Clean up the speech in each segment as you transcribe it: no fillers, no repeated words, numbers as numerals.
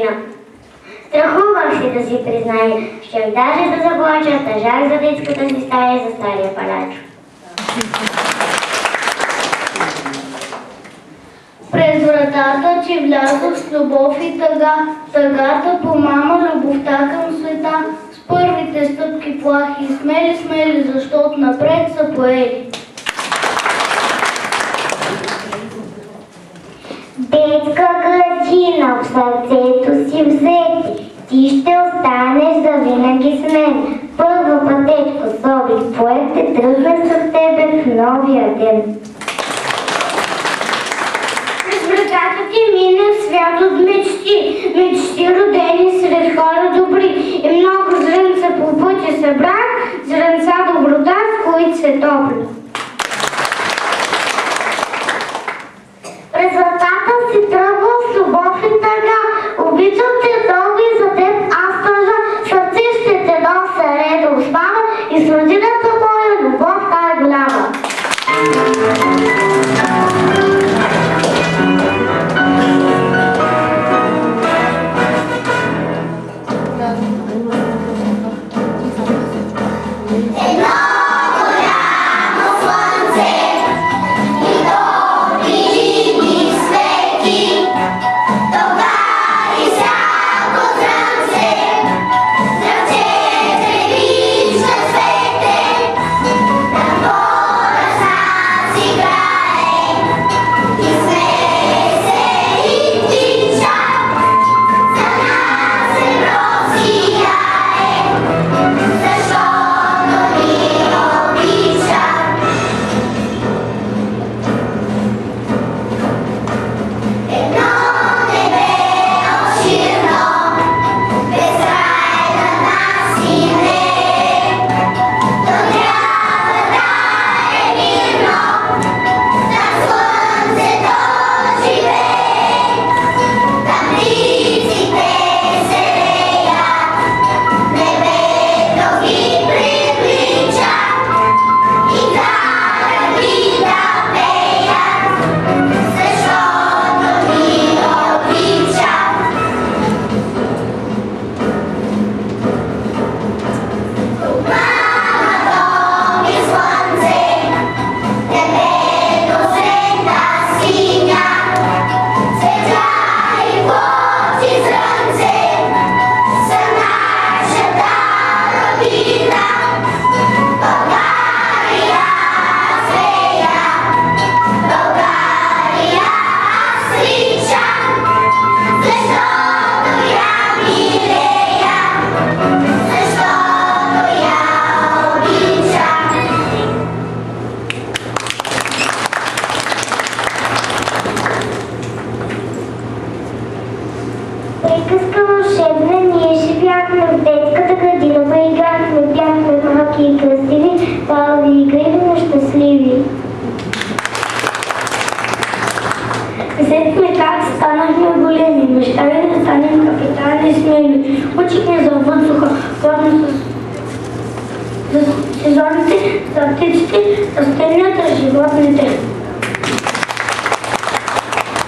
градина. Страхувах се да си призная, щях даже да заплача, тъжах за детската си стая и за стария палачо. През вратата ти влязох с любов и тъга, тъгата по мама, любовта към света, с първите стъпки плахи, смели, смели, защото напред са поели. Детска градина в сърцето си взети, ти ще останеш завинаги с мен. Първо пътечко с обич поет те тръгна с тебе в новия ден. През вратата ти мина свят от мечти, мечти родени сред хора добри и много зрънца по пътя събрах, зрънца доброта, с които се топли. През вратата си тръгвал с любов и тъга, обичам те дълго и за теб аз тъжа, сърце ще те нося редо спава и с родината моя любов е голяма. Приказка вълшебна, ние живяхме в детската градина, поиграхме, бяхме малки и красиви, палави и игриви, но щастливи. Сетихме как станахме големи, мечтали да станем капитани и смели. Учихме за въздуха, ходно за сезоните, за птиците, растенията, животните.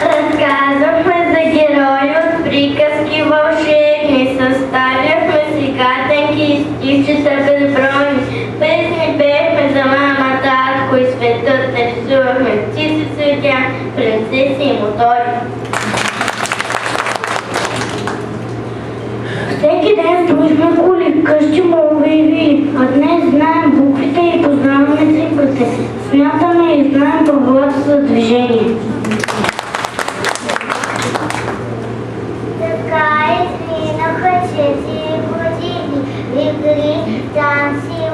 Разказвахме за герои от приказки вълшебни, съставяхме си картинки и стихчета безбройни. Песни пеехме за мама, татко и светът, рисувахме птици, цветя, принцеси и мотори. Всеки ден строихме коли, къщи, молове и вили, а днес знаем буквите и познаваме цифрите. Смятаме и знаем правилата за движение. Така изминаха 4 години, игри, танци,